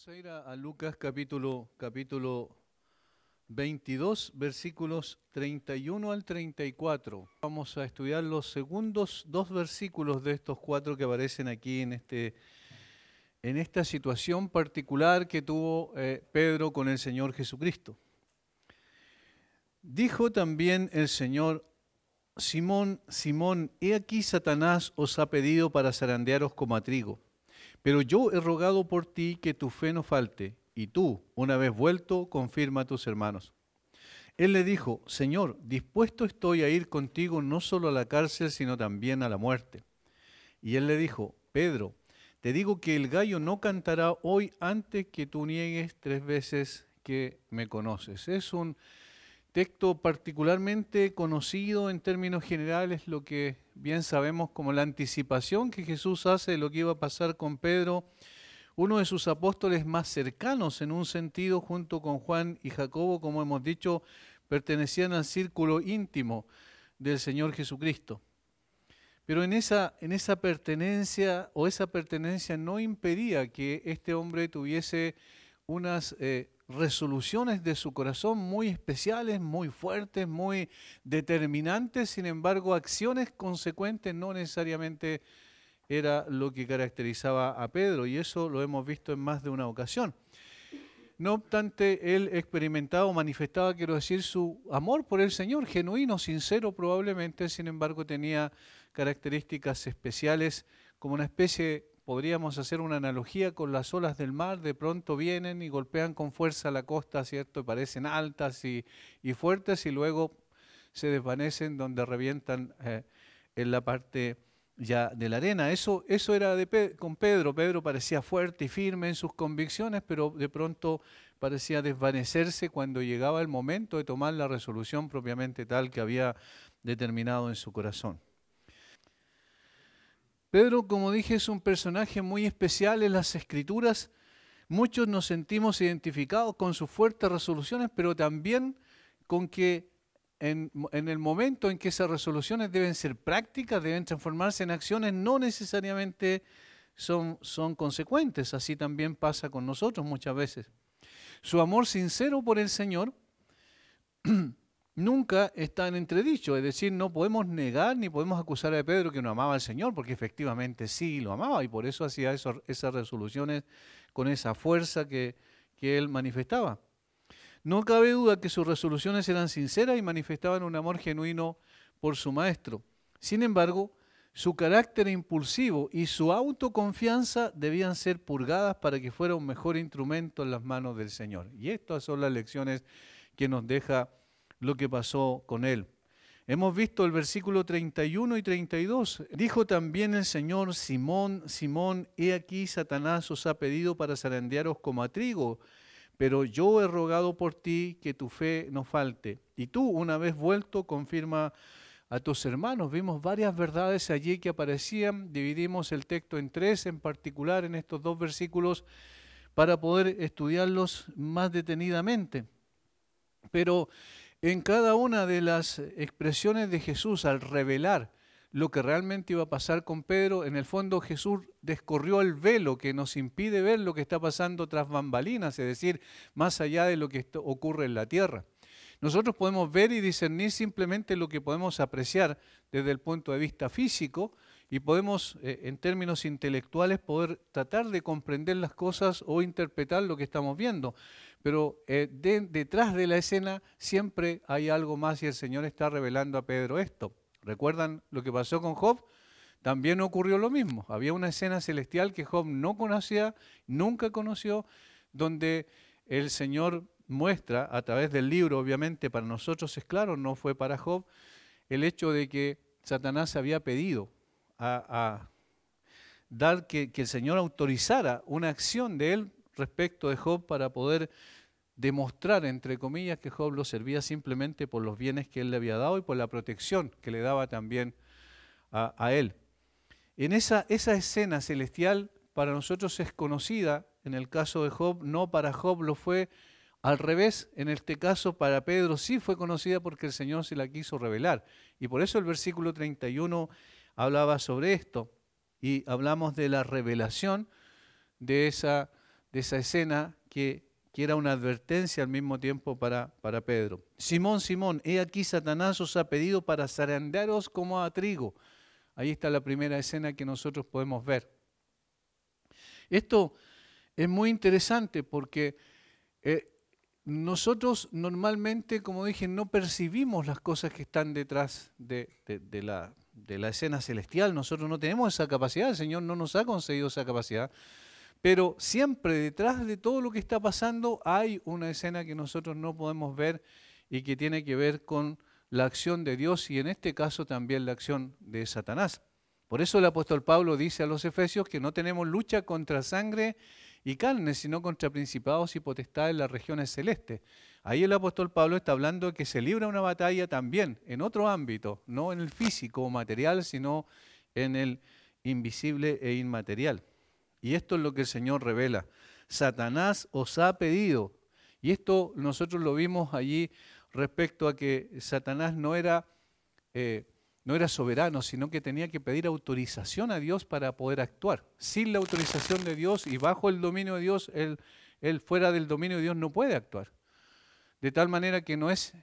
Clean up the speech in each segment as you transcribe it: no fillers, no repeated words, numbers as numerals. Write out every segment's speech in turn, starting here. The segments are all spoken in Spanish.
Vamos a ir a Lucas capítulo 22, versículos 31 al 34. Vamos a estudiar los segundos dos versículos de estos cuatro que aparecen aquí en esta situación particular que tuvo Pedro con el Señor Jesucristo. Dijo también el Señor: Simón, Simón, he aquí Satanás os ha pedido para zarandearos como a trigo. Pero yo he rogado por ti que tu fe no falte, y tú, una vez vuelto, confirma a tus hermanos. Él le dijo: Señor, dispuesto estoy a ir contigo no solo a la cárcel, sino también a la muerte. Y él le dijo: Pedro, te digo que el gallo no cantará hoy antes que tú niegues 3 veces que me conoces. Es un texto particularmente conocido en términos generales, lo que bien sabemos como la anticipación que Jesús hace de lo que iba a pasar con Pedro, uno de sus apóstoles más cercanos en un sentido, junto con Juan y Jacobo, como hemos dicho, pertenecían al círculo íntimo del Señor Jesucristo. Pero en esa pertenencia, o esa pertenencia no impedía que este hombre tuviese unas resoluciones de su corazón muy especiales, muy fuertes, muy determinantes. Sin embargo, acciones consecuentes no necesariamente era lo que caracterizaba a Pedro, y eso lo hemos visto en más de una ocasión. No obstante, él experimentaba o manifestaba, quiero decir, su amor por el Señor, genuino, sincero probablemente. Sin embargo, tenía características especiales, como una especie, podríamos hacer una analogía con las olas del mar. De pronto vienen y golpean con fuerza la costa, ¿cierto? Y parecen altas y fuertes, y luego se desvanecen donde revientan en la parte ya de la arena. Eso era con Pedro. Pedro parecía fuerte y firme en sus convicciones, pero de pronto parecía desvanecerse cuando llegaba el momento de tomar la resolución propiamente tal que había determinado en su corazón. Pedro, como dije, es un personaje muy especial en las Escrituras. Muchos nos sentimos identificados con sus fuertes resoluciones, pero también con que en el momento en que esas resoluciones deben ser prácticas, deben transformarse en acciones, no necesariamente son consecuentes. Así también pasa con nosotros muchas veces. Su amor sincero por el Señor nunca está en entredicho, es decir, no podemos negar ni podemos acusar a Pedro que no amaba al Señor, porque efectivamente sí lo amaba, y por eso hacía esas resoluciones con esa fuerza que él manifestaba. No cabe duda que sus resoluciones eran sinceras y manifestaban un amor genuino por su maestro. Sin embargo, su carácter impulsivo y su autoconfianza debían ser purgadas para que fuera un mejor instrumento en las manos del Señor. Y estas son las lecciones que nos deja lo que pasó con él. Hemos visto el versículo 31 y 32. Dijo también el Señor: Simón, Simón, he aquí Satanás os ha pedido para zarandearos como a trigo, pero yo he rogado por ti que tu fe no falte. Y tú, una vez vuelto, confirma a tus hermanos. Vimos varias verdades allí que aparecían. Dividimos el texto en 3 en particular en estos 2 versículos para poder estudiarlos más detenidamente. Pero en cada una de las expresiones de Jesús al revelar lo que realmente iba a pasar con Pedro, en el fondo Jesús descorrió el velo que nos impide ver lo que está pasando tras bambalinas, es decir, más allá de lo que ocurre en la tierra. Nosotros podemos ver y discernir simplemente lo que podemos apreciar desde el punto de vista físico, y podemos, en términos intelectuales, poder tratar de comprender las cosas o interpretar lo que estamos viendo. Pero detrás de la escena siempre hay algo más, y el Señor está revelando a Pedro esto. ¿Recuerdan lo que pasó con Job? También ocurrió lo mismo. Había una escena celestial que Job no conocía, nunca conoció, donde el Señor muestra a través del libro, obviamente para nosotros es claro, no fue para Job, el hecho de que Satanás había pedido a dar que el Señor autorizara una acción de él respecto de Job para poder demostrar, entre comillas, que Job lo servía simplemente por los bienes que él le había dado y por la protección que le daba también a él. En esa escena celestial para nosotros es conocida. En el caso de Job, no para Job lo fue. Al revés, en este caso para Pedro sí fue conocida porque el Señor se la quiso revelar. Y por eso el versículo 31 hablaba sobre esto. Y hablamos de la revelación de esa esa escena que era una advertencia al mismo tiempo para Pedro. Simón, Simón, he aquí Satanás os ha pedido para zarandearos como a trigo. Ahí está la primera escena que nosotros podemos ver. Esto es muy interesante porque nosotros normalmente, como dije, no percibimos las cosas que están detrás de la escena celestial. Nosotros no tenemos esa capacidad, el Señor no nos ha concedido esa capacidad. Pero siempre detrás de todo lo que está pasando hay una escena que nosotros no podemos ver y que tiene que ver con la acción de Dios y en este caso también la acción de Satanás. Por eso el apóstol Pablo dice a los Efesios que no tenemos lucha contra sangre y carne, sino contra principados y potestades en las regiones celestes. Ahí el apóstol Pablo está hablando de que se libra una batalla también en otro ámbito, no en el físico o material, sino en el invisible e inmaterial. Y esto es lo que el Señor revela. Satanás os ha pedido. Y esto nosotros lo vimos allí respecto a que Satanás no era soberano, sino que tenía que pedir autorización a Dios para poder actuar. Sin la autorización de Dios y bajo el dominio de Dios, él fuera del dominio de Dios no puede actuar. De tal manera que no es,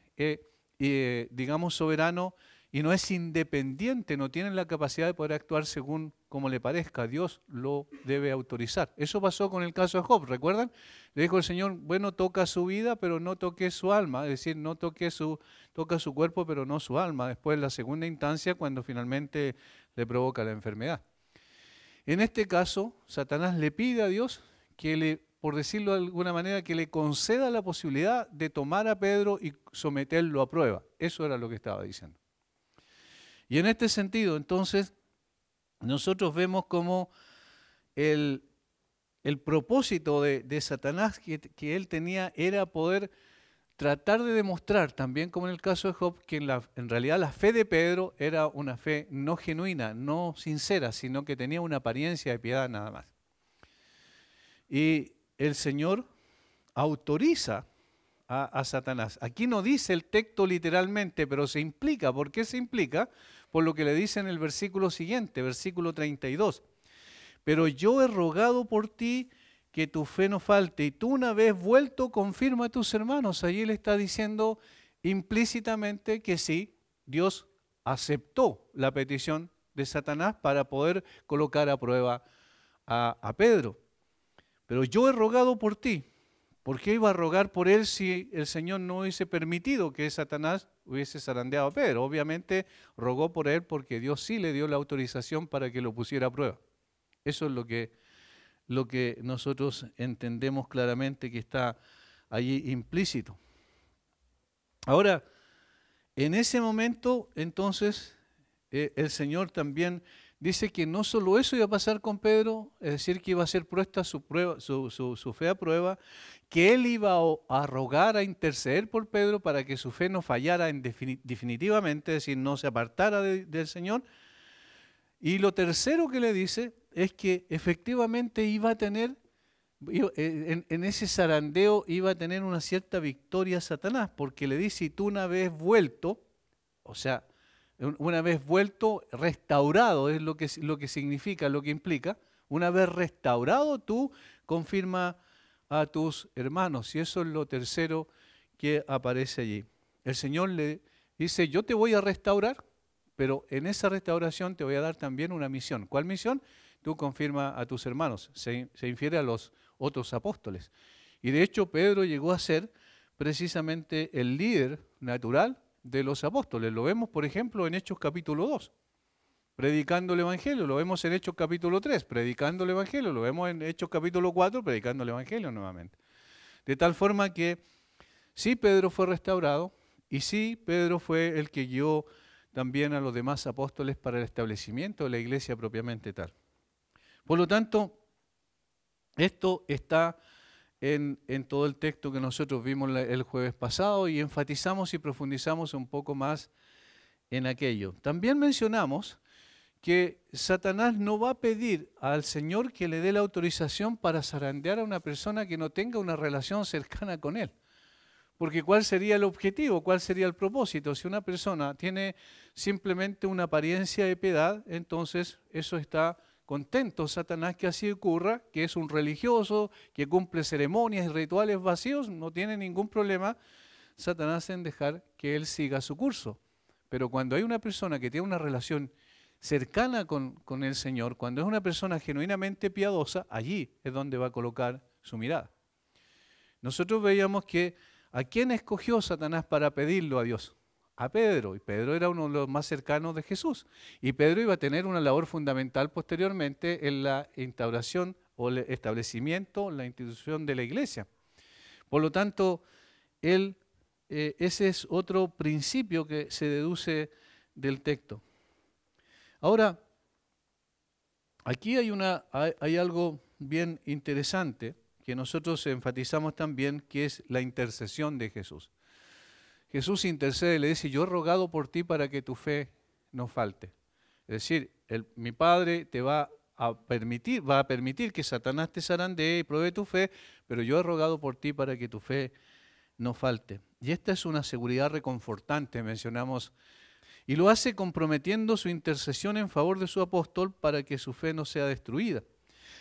digamos, soberano y no es independiente, no tiene la capacidad de poder actuar según como le parezca. Dios lo debe autorizar. Eso pasó con el caso de Job, ¿recuerdan? Le dijo el Señor, bueno, toca su vida, pero no toque su alma. Es decir, toca su cuerpo, pero no su alma. Después, en la segunda instancia, cuando finalmente le provoca la enfermedad. En este caso, Satanás le pide a Dios que por decirlo de alguna manera, que le conceda la posibilidad de tomar a Pedro y someterlo a prueba. Eso era lo que estaba diciendo. Y en este sentido, entonces, nosotros vemos como el propósito de Satanás que él tenía era poder tratar de demostrar, también como en el caso de Job, que en realidad la fe de Pedro era una fe no genuina, no sincera, sino que tenía una apariencia de piedad nada más. Y el Señor autoriza a Satanás. Aquí no dice el texto literalmente, pero se implica. ¿Por qué se implica? Por lo que le dice en el versículo siguiente, versículo 32. Pero yo he rogado por ti que tu fe no falte, y tú una vez vuelto confirma a tus hermanos. Allí él está diciendo implícitamente que sí, Dios aceptó la petición de Satanás para poder colocar a prueba a Pedro. Pero yo he rogado por ti. ¿Por qué iba a rogar por él si el Señor no hubiese permitido que Satanás hubiese zarandeado a Pedro? Obviamente rogó por él porque Dios sí le dio la autorización para que lo pusiera a prueba. Eso es lo que nosotros entendemos claramente que está allí implícito. Ahora, en ese momento, entonces, el Señor también dice que no solo eso iba a pasar con Pedro, es decir, que iba a ser puesta su fe a prueba, que él iba a rogar, a interceder por Pedro para que su fe no fallara definitivamente, es decir, no se apartara del Señor. Y lo tercero que le dice es que efectivamente iba a tener, en ese zarandeo iba a tener una cierta victoria Satanás, porque le dice, y tú una vez vuelto, o sea, una vez vuelto, restaurado, es lo que significa, lo que implica, una vez restaurado tú confirma a tus hermanos. Y eso es lo tercero que aparece allí. El Señor le dice, yo te voy a restaurar, pero en esa restauración te voy a dar también una misión. ¿Cuál misión? Tú confirma a tus hermanos. Se infiere a los otros apóstoles. Y de hecho Pedro llegó a ser precisamente el líder natural de los apóstoles. Lo vemos, por ejemplo, en Hechos capítulo 2, predicando el Evangelio. Lo vemos en Hechos capítulo 3, predicando el Evangelio. Lo vemos en Hechos capítulo 4, predicando el Evangelio nuevamente. De tal forma que sí, Pedro fue restaurado y sí, Pedro fue el que guió también a los demás apóstoles para el establecimiento de la iglesia propiamente tal. Por lo tanto, esto está en todo el texto que nosotros vimos el jueves pasado y enfatizamos y profundizamos un poco más en aquello. También mencionamos que Satanás no va a pedir al Señor que le dé la autorización para zarandear a una persona que no tenga una relación cercana con Él. Porque ¿cuál sería el objetivo? ¿Cuál sería el propósito? Si una persona tiene simplemente una apariencia de piedad, entonces eso está contento Satanás que así ocurra, que es un religioso, que cumple ceremonias y rituales vacíos, no tiene ningún problema Satanás en dejar que él siga su curso. Pero cuando hay una persona que tiene una relación cercana con el Señor, cuando es una persona genuinamente piadosa, allí es donde va a colocar su mirada. Nosotros veíamos que ¿a quién escogió Satanás para pedirlo a Dios? A Pedro, y Pedro era uno de los más cercanos de Jesús. Y Pedro iba a tener una labor fundamental posteriormente en la instauración o el establecimiento, la institución de la iglesia. Por lo tanto, ese es otro principio que se deduce del texto. Ahora, aquí hay algo bien interesante que nosotros enfatizamos también, que es la intercesión de Jesús. Jesús intercede, le dice, yo he rogado por ti para que tu fe no falte. Es decir, mi Padre te va a permitir que Satanás te zarandee y pruebe tu fe, pero yo he rogado por ti para que tu fe no falte. Y esta es una seguridad reconfortante, mencionamos, y lo hace comprometiendo su intercesión en favor de su apóstol para que su fe no sea destruida.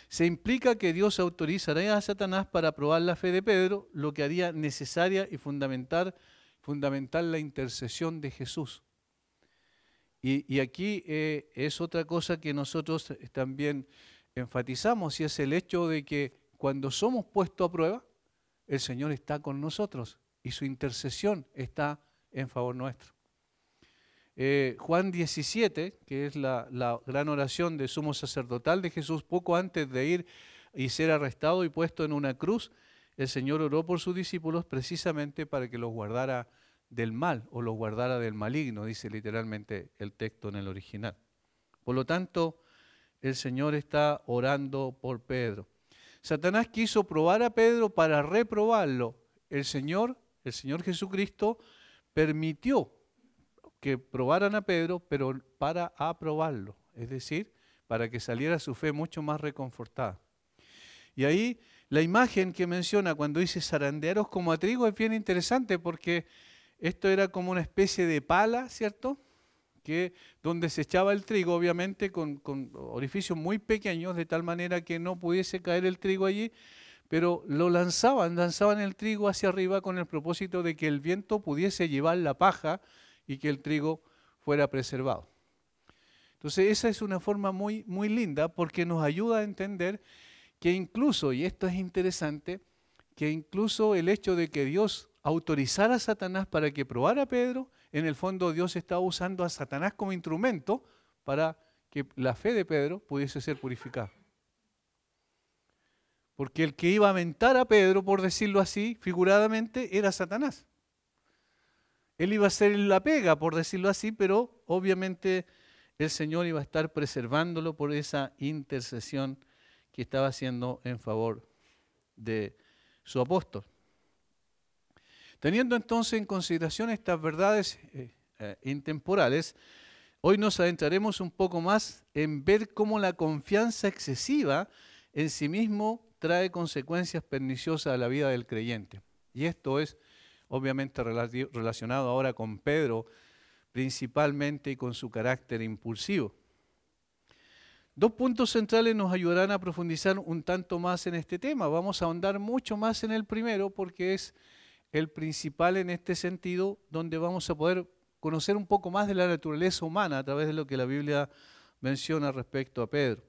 Se implica que Dios autorizará a Satanás para probar la fe de Pedro, lo que haría necesaria y fundamental la intercesión de Jesús. Y aquí es otra cosa que nosotros también enfatizamos, y es el hecho de que cuando somos puestos a prueba, el Señor está con nosotros y su intercesión está en favor nuestro. Juan 17, que es la gran oración de sumo sacerdotal de Jesús, poco antes de ir y ser arrestado y puesto en una cruz, el Señor oró por sus discípulos precisamente para que los guardara del mal o los guardara del maligno, dice literalmente el texto en el original. Por lo tanto, el Señor está orando por Pedro. Satanás quiso probar a Pedro para reprobarlo. El Señor Jesucristo permitió que probaran a Pedro, pero para aprobarlo, es decir, para que saliera su fe mucho más reconfortada. Y ahí la imagen que menciona cuando dice zarandearos como a trigo es bien interesante, porque esto era como una especie de pala, ¿cierto? Que donde se echaba el trigo, obviamente con orificios muy pequeños, de tal manera que no pudiese caer el trigo allí, pero lo lanzaban el trigo hacia arriba con el propósito de que el viento pudiese llevar la paja y que el trigo fuera preservado. Entonces esa es una forma muy, muy linda, porque nos ayuda a entender que incluso, y esto es interesante, que incluso el hecho de que Dios autorizara a Satanás para que probara a Pedro, en el fondo Dios estaba usando a Satanás como instrumento para que la fe de Pedro pudiese ser purificada. Porque el que iba a aventar a Pedro, por decirlo así, figuradamente, era Satanás. Él iba a hacer la pega, por decirlo así, pero obviamente el Señor iba a estar preservándolo por esa intercesión que estaba haciendo en favor de su apóstol. Teniendo entonces en consideración estas verdades intemporales, hoy nos adentraremos un poco más en ver cómo la confianza excesiva en sí mismo trae consecuencias perniciosas a la vida del creyente. Y esto es obviamente relacionado ahora con Pedro principalmente y con su carácter impulsivo. Dos puntos centrales nos ayudarán a profundizar un tanto más en este tema. Vamos a ahondar mucho más en el primero porque es el principal en este sentido, donde vamos a poder conocer un poco más de la naturaleza humana a través de lo que la Biblia menciona respecto a Pedro.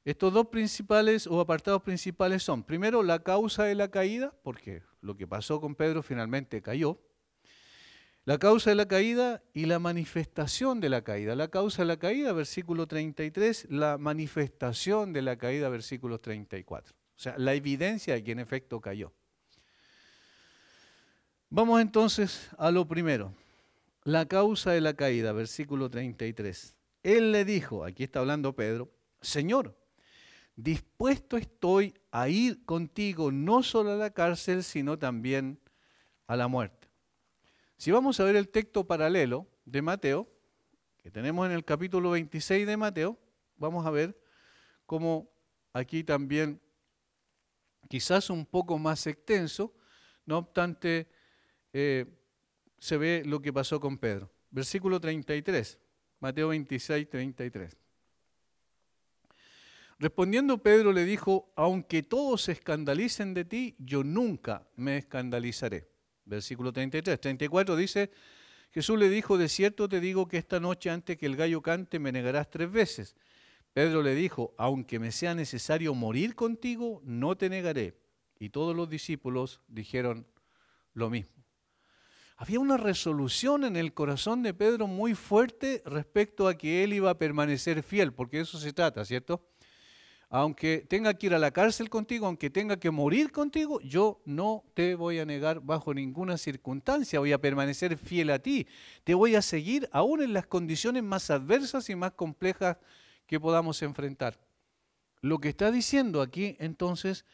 Estos dos principales o apartados principales son, primero, la causa de la caída, porque lo que pasó con Pedro finalmente cayó. La causa de la caída y la manifestación de la caída. La causa de la caída, versículo 33, la manifestación de la caída, versículo 34. O sea, la evidencia de que en efecto cayó. Vamos entonces a lo primero. La causa de la caída, versículo 33. Él le dijo, aquí está hablando Pedro, Señor, dispuesto estoy a ir contigo no solo a la cárcel, sino también a la muerte. Si vamos a ver el texto paralelo de Mateo, que tenemos en el capítulo 26 de Mateo, vamos a ver cómo aquí también, quizás un poco más extenso, no obstante, se ve lo que pasó con Pedro. Versículo 33, Mateo 26, 33. Respondiendo Pedro le dijo, aunque todos se escandalicen de ti, yo nunca me escandalizaré. Versículo 33. 34 dice, Jesús le dijo, de cierto te digo que esta noche antes que el gallo cante me negarás 3 veces. Pedro le dijo, aunque me sea necesario morir contigo, no te negaré. Y todos los discípulos dijeron lo mismo. Había una resolución en el corazón de Pedro muy fuerte respecto a que él iba a permanecer fiel, porque de eso se trata, ¿cierto? Aunque tenga que ir a la cárcel contigo, aunque tenga que morir contigo, yo no te voy a negar bajo ninguna circunstancia, voy a permanecer fiel a ti, te voy a seguir aún en las condiciones más adversas y más complejas que podamos enfrentar. Lo que está diciendo aquí entonces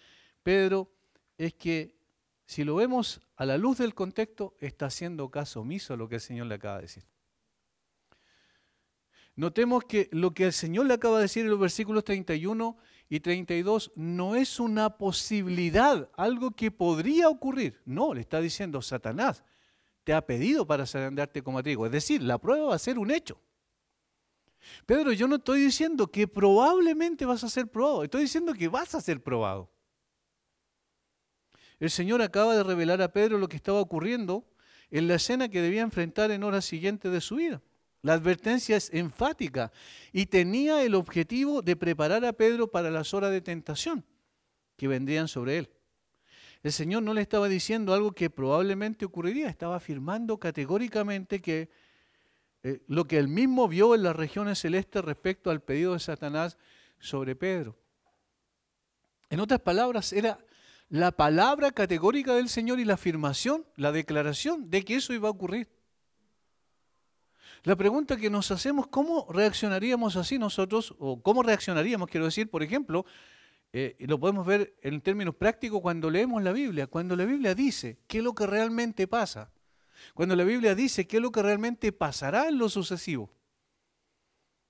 Pedro es que si lo vemos a la luz del contexto, está haciendo caso omiso a lo que el Señor le acaba de decir. Notemos que lo que el Señor le acaba de decir en los versículos 31 y 32 no es una posibilidad, algo que podría ocurrir. No, le está diciendo, Satanás te ha pedido para zarandarte como a trigo. Es decir, la prueba va a ser un hecho. Pedro, yo no estoy diciendo que probablemente vas a ser probado, estoy diciendo que vas a ser probado. El Señor acaba de revelar a Pedro lo que estaba ocurriendo en la escena que debía enfrentar en horas siguientes de su vida. La advertencia es enfática y tenía el objetivo de preparar a Pedro para las horas de tentación que vendrían sobre él. El Señor no le estaba diciendo algo que probablemente ocurriría, estaba afirmando categóricamente que lo que él mismo vio en las regiones celestes respecto al pedido de Satanás sobre Pedro. En otras palabras, era la palabra categórica del Señor y la afirmación, la declaración de que eso iba a ocurrir. La pregunta que nos hacemos, ¿cómo reaccionaríamos así nosotros? O ¿cómo reaccionaríamos? Quiero decir, por ejemplo, lo podemos ver en términos prácticos cuando leemos la Biblia. Cuando la Biblia dice qué es lo que realmente pasa. Cuando la Biblia dice qué es lo que realmente pasará en lo sucesivo.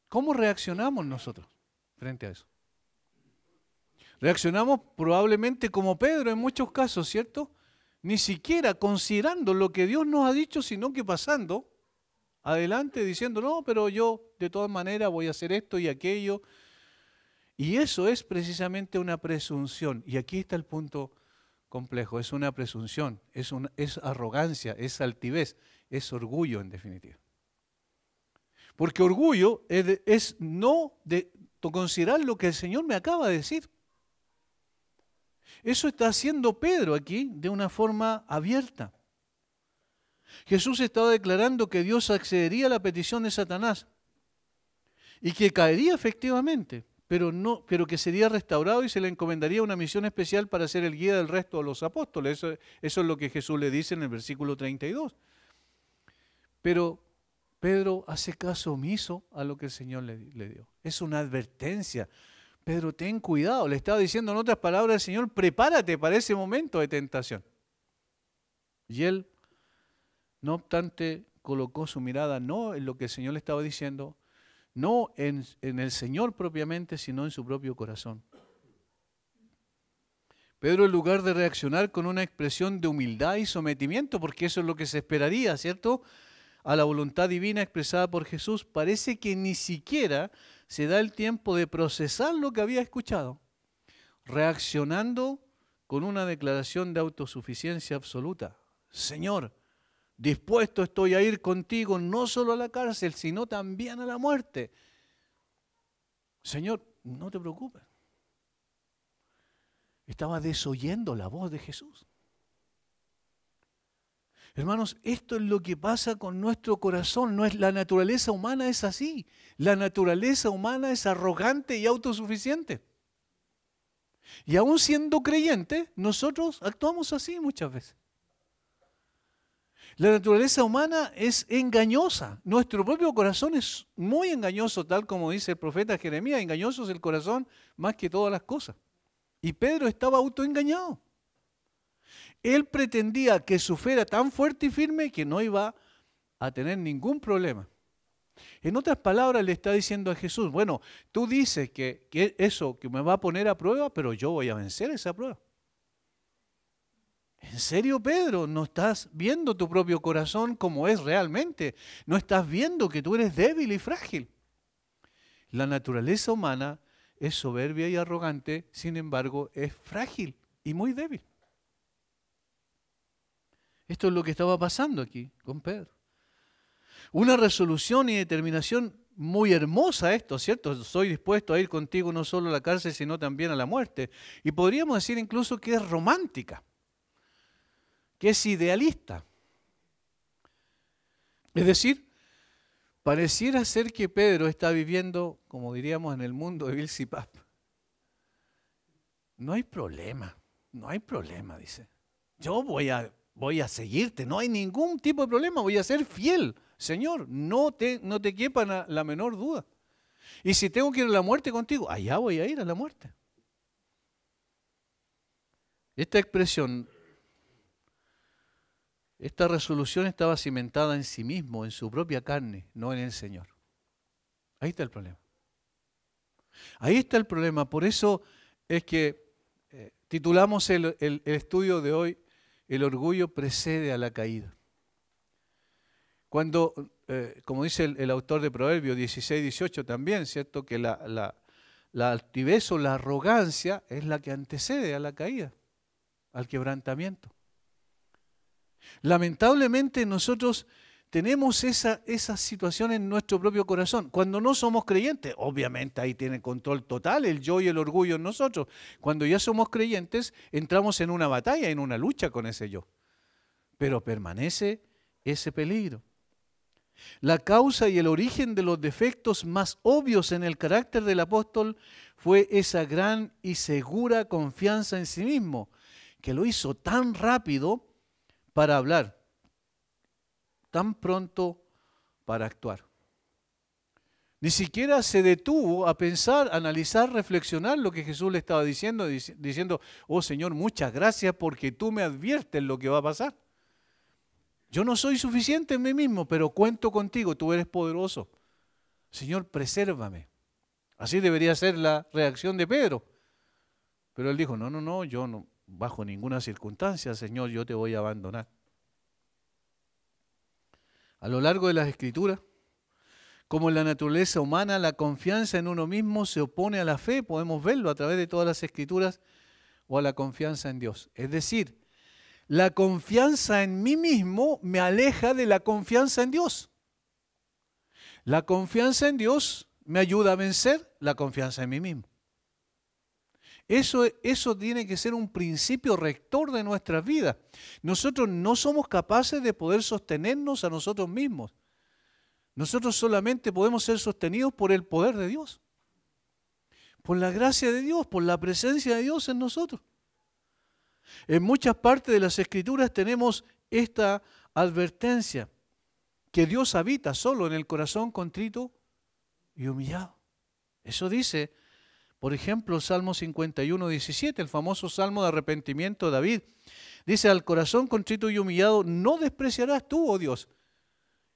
¿Cómo reaccionamos nosotros frente a eso? Reaccionamos probablemente como Pedro en muchos casos, ¿cierto? Ni siquiera considerando lo que Dios nos ha dicho, sino que pasando adelante diciendo, no, pero yo de todas maneras voy a hacer esto y aquello. Y eso es precisamente una presunción. Y aquí está el punto complejo. Es una presunción, es arrogancia, es altivez, es orgullo en definitiva. Porque orgullo es no considerar lo que el Señor me acaba de decir. Eso está haciendo Pedro aquí de una forma abierta. Jesús estaba declarando que Dios accedería a la petición de Satanás y que caería efectivamente, pero que sería restaurado y se le encomendaría una misión especial para ser el guía del resto de los apóstoles. Eso es lo que Jesús le dice en el versículo 32. Pero Pedro hace caso omiso a lo que el Señor le dio. Es una advertencia. Pedro, ten cuidado. Le estaba diciendo en otras palabras al Señor, prepárate para ese momento de tentación. Y él, no obstante, colocó su mirada no en lo que el Señor le estaba diciendo, no en el Señor propiamente, sino en su propio corazón. Pedro, en lugar de reaccionar con una expresión de humildad y sometimiento, porque eso es lo que se esperaría, ¿cierto?, a la voluntad divina expresada por Jesús, parece que ni siquiera se da el tiempo de procesar lo que había escuchado, reaccionando con una declaración de autosuficiencia absoluta. Señor, dispuesto estoy a ir contigo no solo a la cárcel, sino también a la muerte. Señor, no te preocupes. Estaba desoyendo la voz de Jesús. Hermanos, esto es lo que pasa con nuestro corazón. No es, la naturaleza humana es así. La naturaleza humana es arrogante y autosuficiente. Y aún siendo creyentes, nosotros actuamos así muchas veces. La naturaleza humana es engañosa. Nuestro propio corazón es muy engañoso, tal como dice el profeta Jeremías. Engañoso es el corazón más que todas las cosas. Y Pedro estaba autoengañado. Él pretendía que su fe era tan fuerte y firme que no iba a tener ningún problema. En otras palabras, le está diciendo a Jesús, bueno, tú dices que eso que me va a poner a prueba, pero yo voy a vencer esa prueba. ¿En serio, Pedro? ¿No estás viendo tu propio corazón como es realmente? ¿No estás viendo que tú eres débil y frágil? La naturaleza humana es soberbia y arrogante, sin embargo, es frágil y muy débil. Esto es lo que estaba pasando aquí con Pedro. Una resolución y determinación muy hermosa esto, ¿cierto? Soy dispuesto a ir contigo no solo a la cárcel, sino también a la muerte. Y podríamos decir incluso que es romántica, que es idealista. Es decir, pareciera ser que Pedro está viviendo, como diríamos en el mundo de Bill Sipap. No hay problema, dice. Yo voy a seguirte, no hay ningún tipo de problema, voy a ser fiel. Señor, no te quepa la menor duda. Y si tengo que ir a la muerte contigo, allá voy a ir a la muerte. Esta expresión, esta resolución estaba cimentada en sí mismo, en su propia carne, no en el Señor. Ahí está el problema. Ahí está el problema. Por eso es que titulamos el estudio de hoy, El orgullo precede a la caída. Cuando, como dice el autor de Proverbios 16-18 también, ¿cierto? Que la altivez o la arrogancia es la que antecede a la caída, al quebrantamiento. Lamentablemente nosotros tenemos esa situación en nuestro propio corazón. Cuando no somos creyentes, obviamente ahí tiene control total el yo y el orgullo en nosotros. Cuando ya somos creyentes, entramos en una batalla, en una lucha con ese yo. Pero permanece ese peligro. La causa y el origen de los defectos más obvios en el carácter del apóstol fue esa gran y segura confianza en sí mismo, que lo hizo tan rápido para hablar, tan pronto para actuar. Ni siquiera se detuvo a pensar, analizar, reflexionar lo que Jesús le estaba diciendo, oh Señor, muchas gracias porque tú me adviertes lo que va a pasar. Yo no soy suficiente en mí mismo, pero cuento contigo, tú eres poderoso. Señor, presérvame. Así debería ser la reacción de Pedro. Pero él dijo, no, yo no, bajo ninguna circunstancia, Señor, yo te voy a abandonar. A lo largo de las Escrituras, como en la naturaleza humana, la confianza en uno mismo se opone a la fe, podemos verlo a través de todas las Escrituras, o a la confianza en Dios. Es decir, la confianza en mí mismo me aleja de la confianza en Dios. La confianza en Dios me ayuda a vencer la confianza en mí mismo. Eso tiene que ser un principio rector de nuestras vidas. Nosotros no somos capaces de poder sostenernos a nosotros mismos. Nosotros solamente podemos ser sostenidos por el poder de Dios, por la gracia de Dios, por la presencia de Dios en nosotros. En muchas partes de las Escrituras tenemos esta advertencia, que Dios habita solo en el corazón contrito y humillado. Eso dice, por ejemplo, Salmo 51:17, el famoso Salmo de arrepentimiento de David. Dice, al corazón contrito y humillado no despreciarás tú, oh Dios.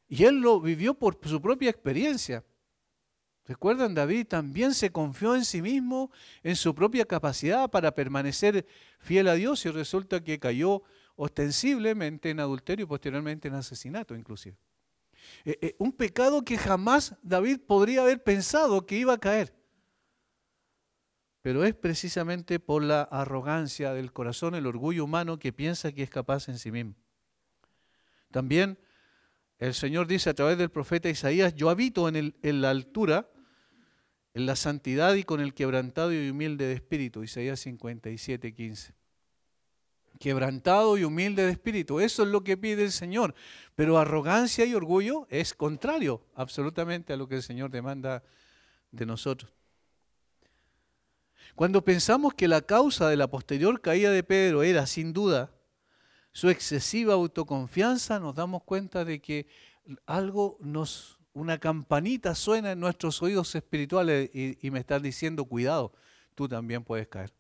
Y él lo vivió por su propia experiencia. ¿Recuerdan? David también se confió en sí mismo, en su propia capacidad para permanecer fiel a Dios y resulta que cayó ostensiblemente en adulterio y posteriormente en asesinato inclusive. Un pecado que jamás David podría haber pensado que iba a caer. Pero es precisamente por la arrogancia del corazón, el orgullo humano que piensa que es capaz en sí mismo. También el Señor dice a través del profeta Isaías, yo habito en la altura, en la santidad y con el quebrantado y humilde de espíritu. Isaías 57:15. Quebrantado y humilde de espíritu, eso es lo que pide el Señor. Pero arrogancia y orgullo es contrario absolutamente a lo que el Señor demanda de nosotros. Cuando pensamos que la causa de la posterior caída de Pedro era, sin duda, su excesiva autoconfianza, nos damos cuenta de que una campanita suena en nuestros oídos espirituales y me están diciendo, cuidado, tú también puedes caer.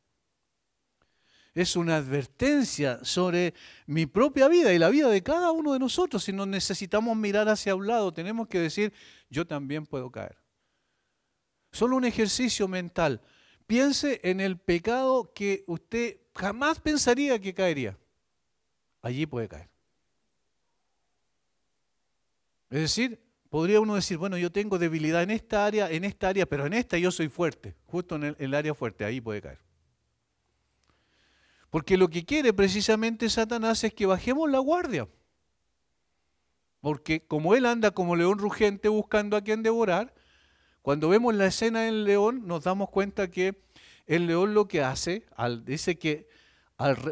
Es una advertencia sobre mi propia vida y la vida de cada uno de nosotros. Si no necesitamos mirar hacia un lado, tenemos que decir, yo también puedo caer. Solo un ejercicio mental. Piense en el pecado que usted jamás pensaría que caería. Allí puede caer. Es decir, podría uno decir, bueno, yo tengo debilidad en esta área, pero en esta yo soy fuerte, justo en el área fuerte, ahí puede caer. Porque lo que quiere precisamente Satanás es que bajemos la guardia. Porque como él anda como león rugente buscando a quien devorar, cuando vemos la escena del león nos damos cuenta que el león lo que hace, dice que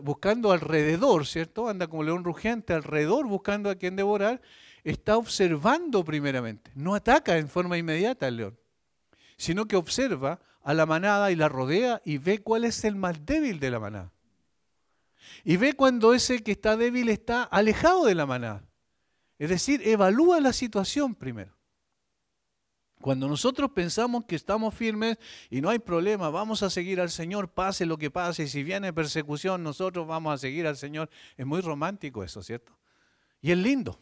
buscando alrededor, ¿cierto? Anda como león rugente alrededor buscando a quien devorar, está observando primeramente. No ataca en forma inmediata al león, sino que observa a la manada y la rodea y ve cuál es el más débil de la manada. Y ve cuando ese que está débil está alejado de la manada. Es decir, evalúa la situación primero. Cuando nosotros pensamos que estamos firmes y no hay problema, vamos a seguir al Señor, pase lo que pase, y si viene persecución, nosotros vamos a seguir al Señor. Es muy romántico eso, ¿cierto? Y es lindo.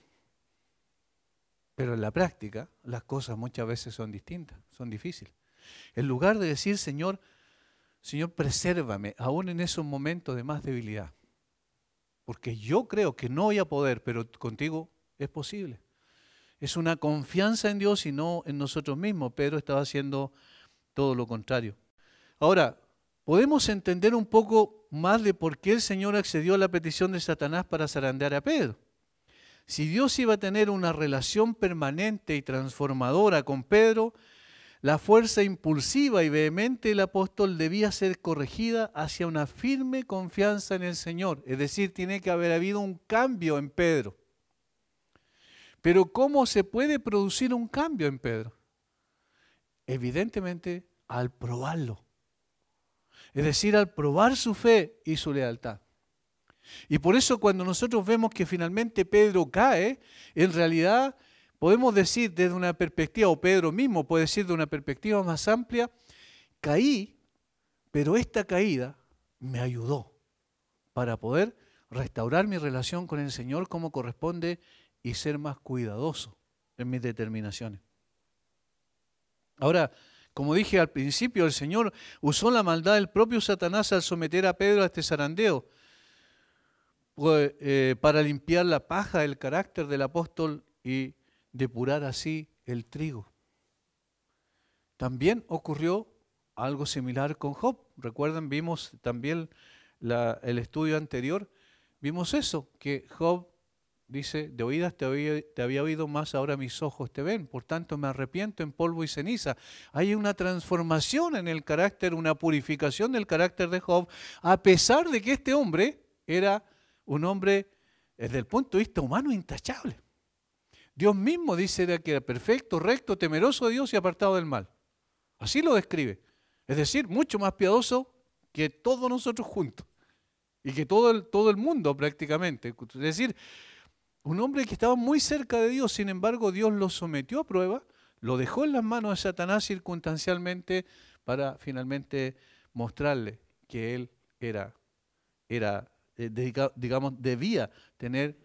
Pero en la práctica, las cosas muchas veces son distintas, son difíciles. En lugar de decir, Señor, presérvame, aún en esos momentos de más debilidad. Porque yo creo que no voy a poder, pero contigo es posible. Es una confianza en Dios y no en nosotros mismos. Pedro estaba haciendo todo lo contrario. Ahora, podemos entender un poco más de por qué el Señor accedió a la petición de Satanás para zarandear a Pedro. Si Dios iba a tener una relación permanente y transformadora con Pedro, la fuerza impulsiva y vehemente del apóstol debía ser corregida hacia una firme confianza en el Señor. Es decir, tiene que haber habido un cambio en Pedro. Pero ¿cómo se puede producir un cambio en Pedro? Evidentemente al probarlo. Es decir, al probar su fe y su lealtad. Y por eso cuando nosotros vemos que finalmente Pedro cae, en realidad podemos decir desde una perspectiva, o Pedro mismo puede decir de una perspectiva más amplia, caí, pero esta caída me ayudó para poder restaurar mi relación con el Señor como corresponde y ser más cuidadoso en mis determinaciones. Ahora, como dije al principio, el Señor usó la maldad del propio Satanás al someter a Pedro a este zarandeo para limpiar la paja del carácter del apóstol y depurar así el trigo. También ocurrió algo similar con Job. Recuerden, vimos también el estudio anterior, vimos eso, que Job dice, de oídas te había oído, más ahora mis ojos te ven, por tanto me arrepiento en polvo y ceniza. Hay una transformación en el carácter, una purificación del carácter de Job, a pesar de que este hombre era un hombre, desde el punto de vista humano, intachable. Dios mismo dice que era perfecto, recto, temeroso de Dios y apartado del mal. Así lo describe. Es decir, mucho más piadoso que todos nosotros juntos y que todo el mundo prácticamente. Es decir, un hombre que estaba muy cerca de Dios, sin embargo Dios lo sometió a prueba, lo dejó en las manos de Satanás circunstancialmente para finalmente mostrarle que él debía tener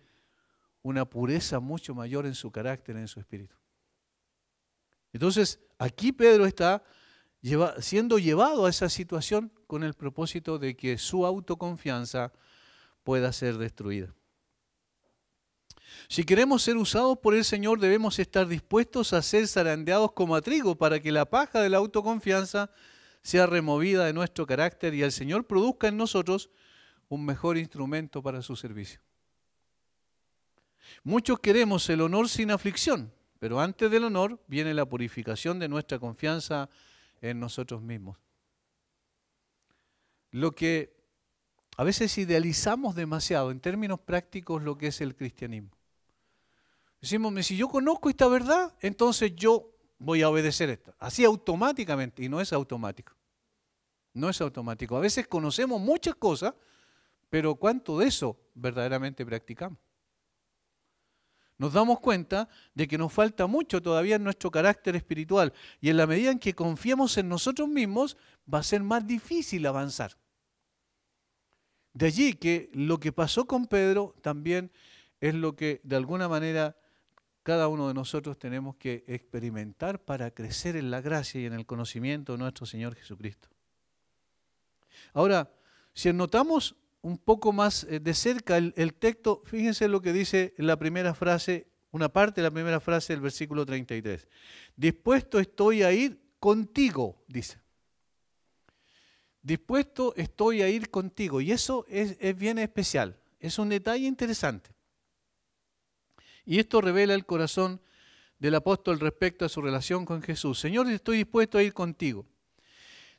una pureza mucho mayor en su carácter, en su espíritu. Entonces, aquí Pedro está siendo llevado a esa situación con el propósito de que su autoconfianza pueda ser destruida. Si queremos ser usados por el Señor, debemos estar dispuestos a ser zarandeados como a trigo para que la paja de la autoconfianza sea removida de nuestro carácter y el Señor produzca en nosotros un mejor instrumento para su servicio. Muchos queremos el honor sin aflicción, pero antes del honor viene la purificación de nuestra confianza en nosotros mismos. Lo que a veces idealizamos demasiado en términos prácticos lo que es el cristianismo. Decimos, si yo conozco esta verdad, entonces yo voy a obedecer esto. Así automáticamente, y no es automático. No es automático. A veces conocemos muchas cosas, pero ¿cuánto de eso verdaderamente practicamos? Nos damos cuenta de que nos falta mucho todavía en nuestro carácter espiritual y en la medida en que confiemos en nosotros mismos va a ser más difícil avanzar. De allí que lo que pasó con Pedro también es lo que de alguna manera cada uno de nosotros tenemos que experimentar para crecer en la gracia y en el conocimiento de nuestro Señor Jesucristo. Ahora, si notamos un poco más de cerca el texto, fíjense lo que dice en la primera frase, una parte de la primera frase del versículo 33. Dispuesto estoy a ir contigo, dice. Dispuesto estoy a ir contigo. Y eso es bien especial. Es un detalle interesante. Y esto revela el corazón del apóstol respecto a su relación con Jesús. Señor, estoy dispuesto a ir contigo.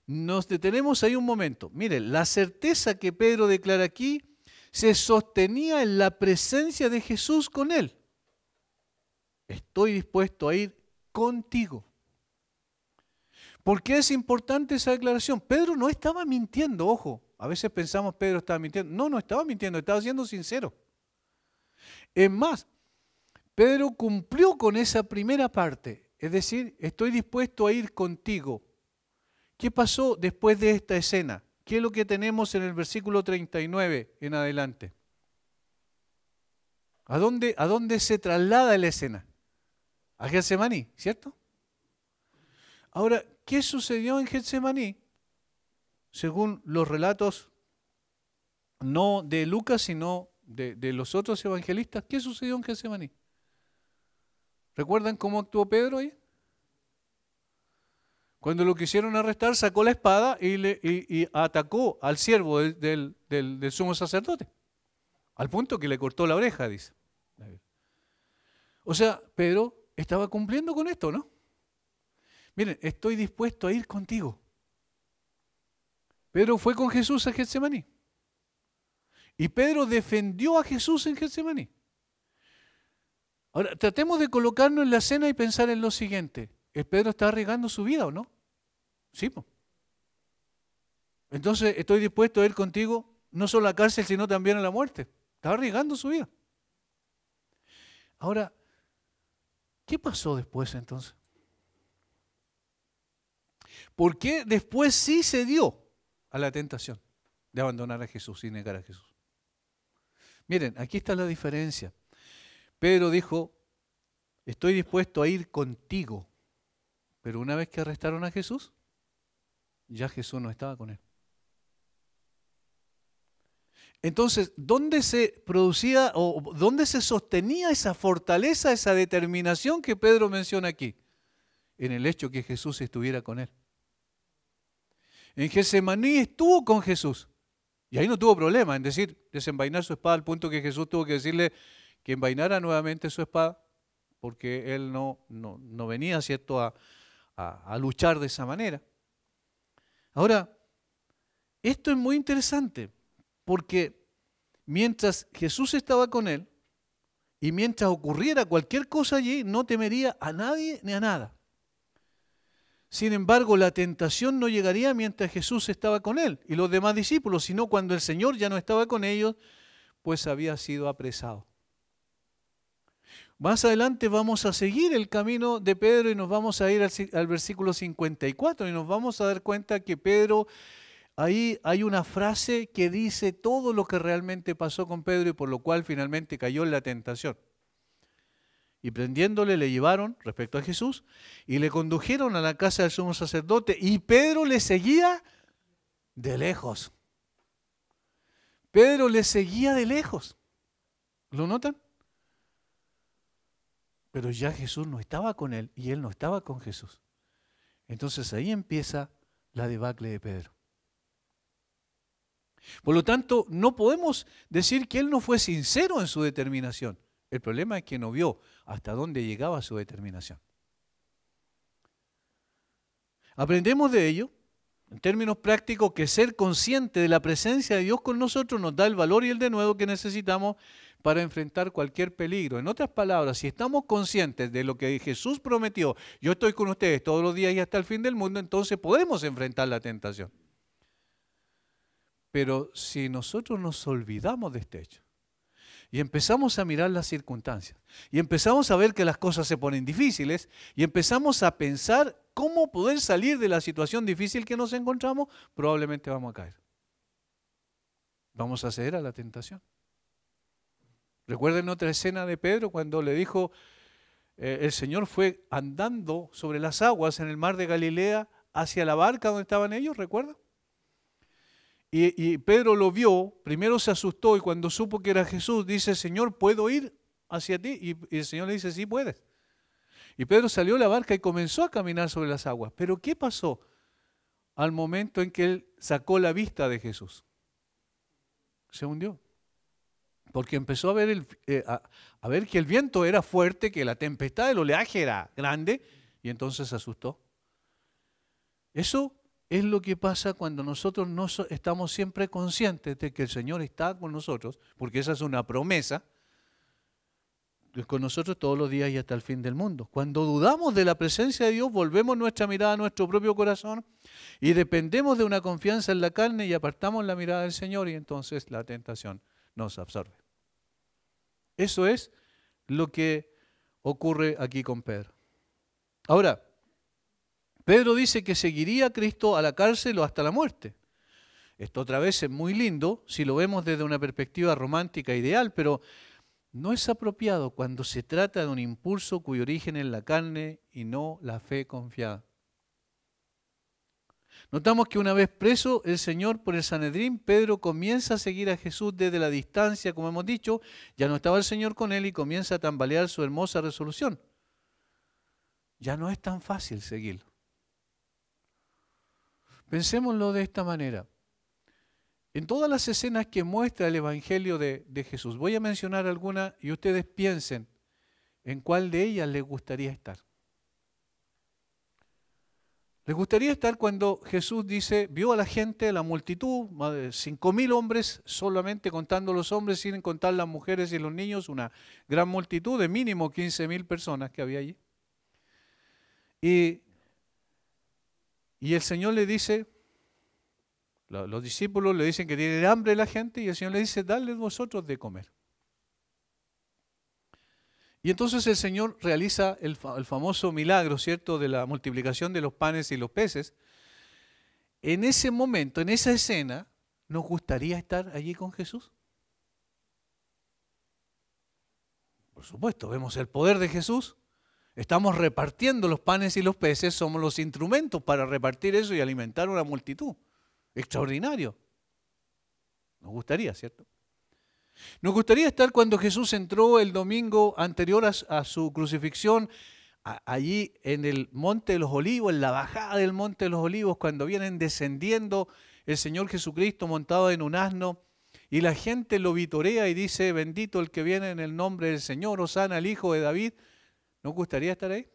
Nos detenemos ahí un momento. Miren, la certeza que Pedro declara aquí se sostenía en la presencia de Jesús con él. Estoy dispuesto a ir contigo. ¿Por qué es importante esa declaración? Pedro no estaba mintiendo, ojo. A veces pensamos Pedro estaba mintiendo. No, no estaba mintiendo, estaba siendo sincero. Es más, Pedro cumplió con esa primera parte. Es decir, estoy dispuesto a ir contigo. ¿Qué pasó después de esta escena? ¿Qué es lo que tenemos en el versículo 39 en adelante? ¿A dónde se traslada la escena? A Getsemaní, ¿cierto? Ahora, ¿qué sucedió en Getsemaní? Según los relatos, no de Lucas, sino de los otros evangelistas, ¿qué sucedió en Getsemaní? ¿Recuerdan cómo actuó Pedro ahí? Cuando lo quisieron arrestar, sacó la espada y atacó al siervo del sumo sacerdote, al punto que le cortó la oreja, dice. O sea, Pedro estaba cumpliendo con esto, ¿no? Miren, estoy dispuesto a ir contigo. Pedro fue con Jesús a Getsemaní. Y Pedro defendió a Jesús en Getsemaní. Ahora, tratemos de colocarnos en la escena y pensar en lo siguiente. ¿El Pedro está arriesgando su vida o no? Sí, pues. Entonces, estoy dispuesto a ir contigo, no solo a la cárcel, sino también a la muerte. Está arriesgando su vida. Ahora, ¿qué pasó después entonces? ¿Por qué después sí se dio a la tentación de abandonar a Jesús y negar a Jesús? Miren, aquí está la diferencia. Pedro dijo, estoy dispuesto a ir contigo. Pero una vez que arrestaron a Jesús, ya Jesús no estaba con él. Entonces, ¿dónde se producía o dónde se sostenía esa fortaleza, esa determinación que Pedro menciona aquí? En el hecho que Jesús estuviera con él. En Getsemaní estuvo con Jesús. Y ahí no tuvo problema en decir, desenvainar su espada, al punto que Jesús tuvo que decirle que envainara nuevamente su espada, porque él no venía, ¿cierto?, a luchar de esa manera. Ahora, esto es muy interesante, porque mientras Jesús estaba con él, y mientras ocurriera cualquier cosa allí, no temería a nadie ni a nada. Sin embargo, la tentación no llegaría mientras Jesús estaba con él y los demás discípulos, sino cuando el Señor ya no estaba con ellos, pues había sido apresado. Más adelante vamos a seguir el camino de Pedro y nos vamos a ir al versículo 54 y nos vamos a dar cuenta que Pedro, ahí hay una frase que dice todo lo que realmente pasó con Pedro y por lo cual finalmente cayó en la tentación. Y prendiéndole le llevaron respecto a Jesús y le condujeron a la casa del sumo sacerdote y Pedro le seguía de lejos. Pedro le seguía de lejos. ¿Lo notan? Pero ya Jesús no estaba con él y él no estaba con Jesús. Entonces ahí empieza la debacle de Pedro. Por lo tanto, no podemos decir que él no fue sincero en su determinación. El problema es que no vio hasta dónde llegaba su determinación. Aprendemos de ello, en términos prácticos, que ser consciente de la presencia de Dios con nosotros nos da el valor y el denuedo que necesitamos para enfrentar cualquier peligro. En otras palabras, si estamos conscientes de lo que Jesús prometió, yo estoy con ustedes todos los días y hasta el fin del mundo, entonces podemos enfrentar la tentación. Pero si nosotros nos olvidamos de este hecho, y empezamos a mirar las circunstancias, y empezamos a ver que las cosas se ponen difíciles, y empezamos a pensar cómo poder salir de la situación difícil que nos encontramos, probablemente vamos a caer. Vamos a ceder a la tentación. Recuerden otra escena de Pedro cuando le dijo, el Señor fue andando sobre las aguas en el mar de Galilea hacia la barca donde estaban ellos, ¿recuerdan? Y Pedro lo vio, primero se asustó y cuando supo que era Jesús, dice, Señor, ¿puedo ir hacia ti. Y el Señor le dice, sí puedes. Y Pedro salió de la barca y comenzó a caminar sobre las aguas. Pero ¿qué pasó al momento en que él sacó la vista de Jesús? Se hundió. Porque empezó a ver, a ver que el viento era fuerte, que la tempestad, el oleaje era grande, y entonces se asustó. Eso es lo que pasa cuando nosotros no estamos siempre conscientes de que el Señor está con nosotros, porque esa es una promesa, con nosotros todos los días y hasta el fin del mundo. Cuando dudamos de la presencia de Dios, volvemos nuestra mirada a nuestro propio corazón y dependemos de una confianza en la carne y apartamos la mirada del Señor y entonces la tentación nos absorbe. Eso es lo que ocurre aquí con Pedro. Ahora, Pedro dice que seguiría a Cristo a la cárcel o hasta la muerte. Esto otra vez es muy lindo si lo vemos desde una perspectiva romántica ideal, pero no es apropiado cuando se trata de un impulso cuyo origen es la carne y no la fe confiada. Notamos que una vez preso el Señor por el Sanedrín, Pedro comienza a seguir a Jesús desde la distancia, como hemos dicho, ya no estaba el Señor con él y comienza a tambalear su hermosa resolución. Ya no es tan fácil seguirlo. Pensémoslo de esta manera. En todas las escenas que muestra el Evangelio de Jesús, voy a mencionar algunas y ustedes piensen en cuál de ellas les gustaría estar. ¿Les gustaría estar cuando Jesús dice, vio a la gente, a la multitud, 5.000 hombres, solamente contando los hombres, sin contar las mujeres y los niños, una gran multitud de mínimo 15.000 personas que había allí? Y el Señor le dice, los discípulos le dicen que tienen hambre la gente y el Señor le dice, dadles vosotros de comer. Y entonces el Señor realiza el famoso milagro, ¿cierto?, de la multiplicación de los panes y los peces. En ese momento, en esa escena, ¿nos gustaría estar allí con Jesús? Por supuesto, vemos el poder de Jesús. Estamos repartiendo los panes y los peces, somos los instrumentos para repartir eso y alimentar a una multitud. Extraordinario. Nos gustaría, ¿cierto? Nos gustaría estar cuando Jesús entró el domingo anterior a su crucifixión, allí en el Monte de los Olivos, en la bajada del Monte de los Olivos, cuando vienen descendiendo el Señor Jesucristo montado en un asno, y la gente lo vitorea y dice, bendito el que viene en el nombre del Señor, hosana el Hijo de David. ¿Nos gustaría estar ahí?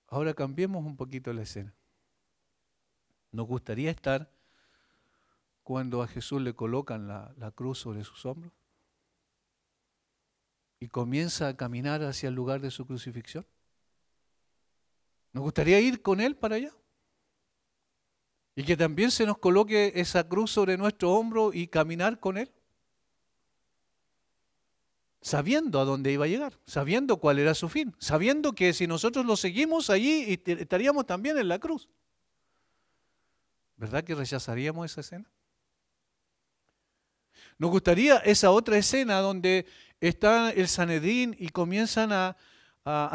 Ahora cambiemos un poquito la escena. ¿Nos gustaría estar cuando a Jesús le colocan la cruz sobre sus hombros y comienza a caminar hacia el lugar de su crucifixión? ¿Nos gustaría ir con Él para allá? Y que también se nos coloque esa cruz sobre nuestro hombro y caminar con Él, sabiendo a dónde iba a llegar, sabiendo cuál era su fin, sabiendo que si nosotros lo seguimos allí estaríamos también en la cruz. ¿Verdad que rechazaríamos esa escena? Nos gustaría esa otra escena donde está el Sanedrín y comienzan a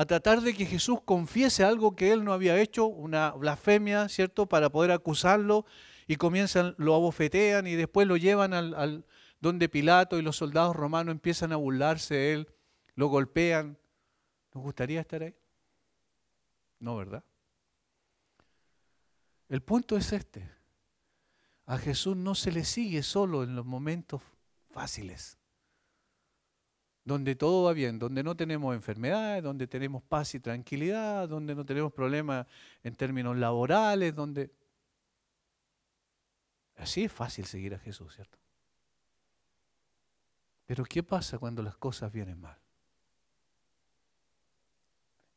tratar de que Jesús confiese algo que él no había hecho, una blasfemia, ¿cierto?, para poder acusarlo, y comienzan, lo abofetean y después lo llevan al donde Pilato y los soldados romanos empiezan a burlarse de él, lo golpean. ¿Nos gustaría estar ahí? No, ¿verdad? El punto es este. A Jesús no se le sigue solo en los momentos fáciles, donde todo va bien, donde no tenemos enfermedades, donde tenemos paz y tranquilidad, donde no tenemos problemas en términos laborales, donde... Así es fácil seguir a Jesús, ¿cierto? Pero ¿qué pasa cuando las cosas vienen mal?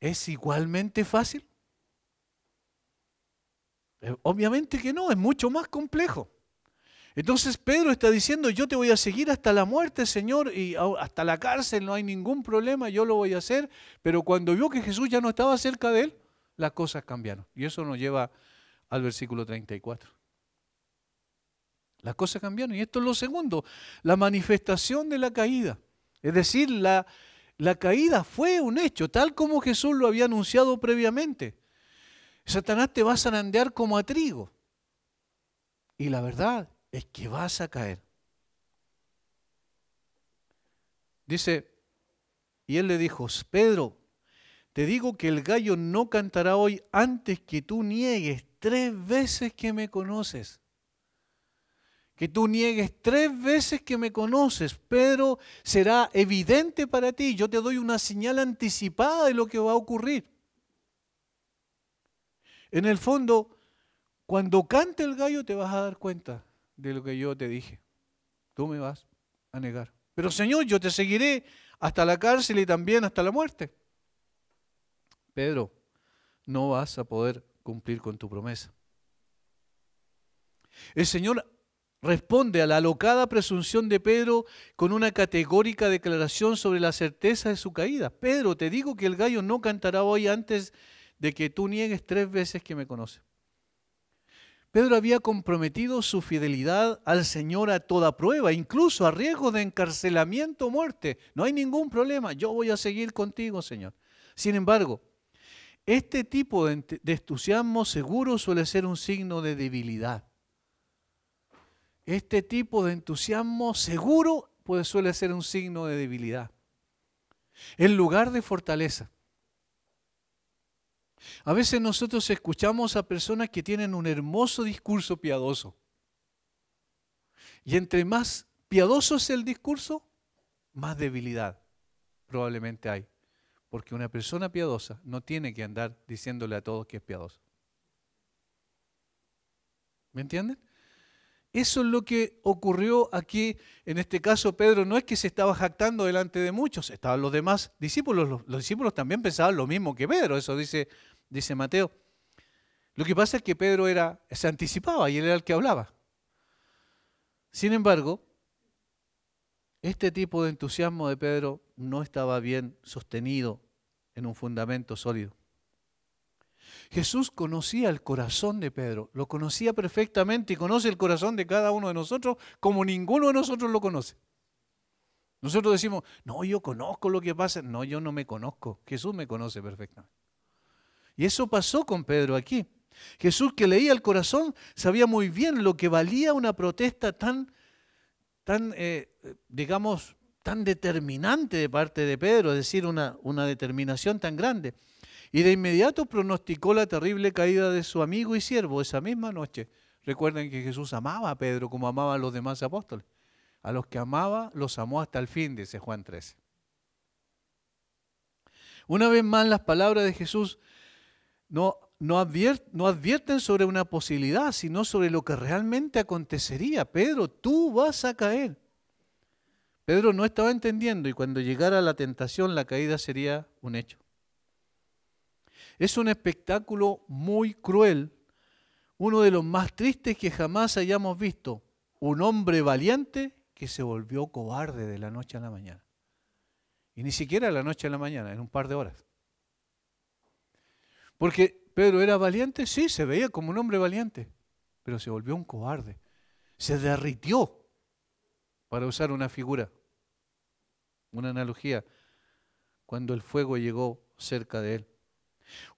¿Es igualmente fácil? Obviamente que no, es mucho más complejo. Entonces Pedro está diciendo, yo te voy a seguir hasta la muerte, Señor, y hasta la cárcel, no hay ningún problema, yo lo voy a hacer. Pero cuando vio que Jesús ya no estaba cerca de él, las cosas cambiaron. Y eso nos lleva al versículo 34. Las cosas cambiaron. Y esto es lo segundo, la manifestación de la caída. Es decir, la caída fue un hecho, tal como Jesús lo había anunciado previamente. Satanás te va a zarandear como a trigo. Y la verdad es que vas a caer. Dice, y él le dijo, Pedro, te digo que el gallo no cantará hoy antes que tú niegues 3 veces que me conoces. Que tú niegues 3 veces que me conoces. Pedro, será evidente para ti. Yo te doy una señal anticipada de lo que va a ocurrir. En el fondo, cuando cante el gallo te vas a dar cuenta de lo que yo te dije. Tú me vas a negar. Pero Señor, yo te seguiré hasta la cárcel y también hasta la muerte. Pedro, no vas a poder cumplir con tu promesa. El Señor responde a la alocada presunción de Pedro con una categórica declaración sobre la certeza de su caída. Pedro, te digo que el gallo no cantará hoy antes de que tú niegues 3 veces que me conoces. Pedro había comprometido su fidelidad al Señor a toda prueba, incluso a riesgo de encarcelamiento o muerte. No hay ningún problema, yo voy a seguir contigo, Señor. Sin embargo, este tipo de entusiasmo seguro suele ser un signo de debilidad. Este tipo de entusiasmo seguro suele ser un signo de debilidad, en lugar de fortaleza. A veces nosotros escuchamos a personas que tienen un hermoso discurso piadoso. Y entre más piadoso es el discurso, más debilidad probablemente hay. Porque una persona piadosa no tiene que andar diciéndole a todos que es piadoso. ¿Me entienden? Eso es lo que ocurrió aquí. En este caso, Pedro no es que se estaba jactando delante de muchos, estaban los demás discípulos. Los discípulos también pensaban lo mismo que Pedro, eso dice Mateo. Lo que pasa es que Pedro se anticipaba y él era el que hablaba. Sin embargo, este tipo de entusiasmo de Pedro no estaba bien sostenido en un fundamento sólido. Jesús conocía el corazón de Pedro, lo conocía perfectamente y conoce el corazón de cada uno de nosotros como ninguno de nosotros lo conoce. Nosotros decimos, no, yo conozco lo que pasa. No, yo no me conozco. Jesús me conoce perfectamente. Y eso pasó con Pedro aquí. Jesús, que leía el corazón, sabía muy bien lo que valía una protesta tan determinante de parte de Pedro, es decir, una determinación tan grande. Y de inmediato pronosticó la terrible caída de su amigo y siervo esa misma noche. Recuerden que Jesús amaba a Pedro como amaba a los demás apóstoles. A los que amaba, los amó hasta el fin, dice Juan 13. Una vez más, las palabras de Jesús no advierten sobre una posibilidad, sino sobre lo que realmente acontecería. Pedro, tú vas a caer. Pedro no estaba entendiendo y cuando llegara la tentación, la caída sería un hecho. Es un espectáculo muy cruel, uno de los más tristes que jamás hayamos visto. Un hombre valiente que se volvió cobarde de la noche a la mañana. Y ni siquiera de la noche a la mañana, en un par de horas. Porque Pedro era valiente, sí, se veía como un hombre valiente, pero se volvió un cobarde. Se derritió, para usar una figura, una analogía, cuando el fuego llegó cerca de él.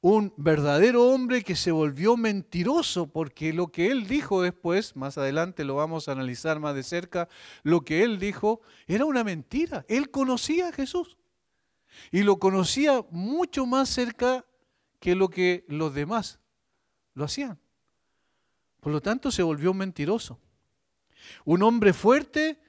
Un verdadero hombre que se volvió mentiroso, porque lo que él dijo después, más adelante lo vamos a analizar más de cerca, lo que él dijo era una mentira. Él conocía a Jesús y lo conocía mucho más cerca que lo que los demás lo hacían. Por lo tanto, se volvió un mentiroso. Un hombre fuerte,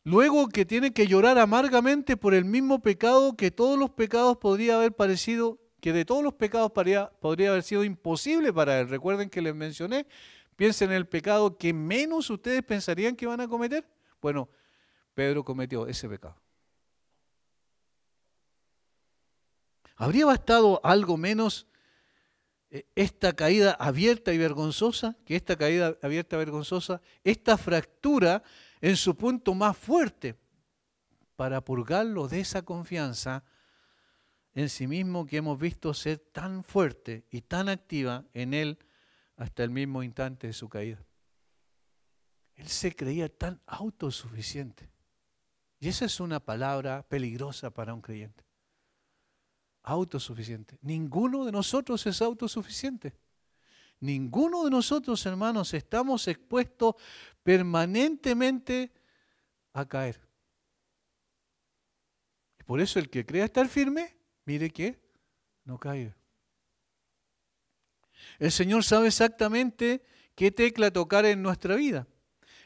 luego que tiene que llorar amargamente por el mismo pecado que todos los pecados podría haber parecido, que de todos los pecados podría haber sido imposible para él. Recuerden que les mencioné, piensen en el pecado que menos ustedes pensarían que van a cometer. Bueno, Pedro cometió ese pecado. ¿Habría bastado algo menos esta caída abierta y vergonzosa? Que esta caída abierta y vergonzosa, esta fractura en su punto más fuerte, para purgarlo de esa confianza en sí mismo que hemos visto ser tan fuerte y tan activa en él hasta el mismo instante de su caída. Él se creía tan autosuficiente. Y esa es una palabra peligrosa para un creyente. Autosuficiente. Ninguno de nosotros es autosuficiente. Ninguno de nosotros, hermanos, estamos expuestos permanentemente a caer. Por eso el que crea estar firme, mire que no caiga. El Señor sabe exactamente qué tecla tocar en nuestra vida.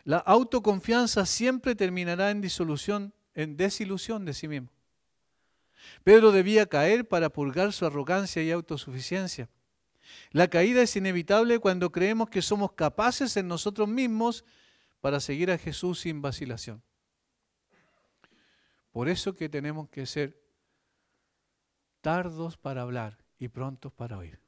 La autoconfianza siempre terminará en disolución, en desilusión de sí mismo. Pedro debía caer para purgar su arrogancia y autosuficiencia. La caída es inevitable cuando creemos que somos capaces en nosotros mismos para seguir a Jesús sin vacilación. Por eso que tenemos que ser tardos para hablar y prontos para oír.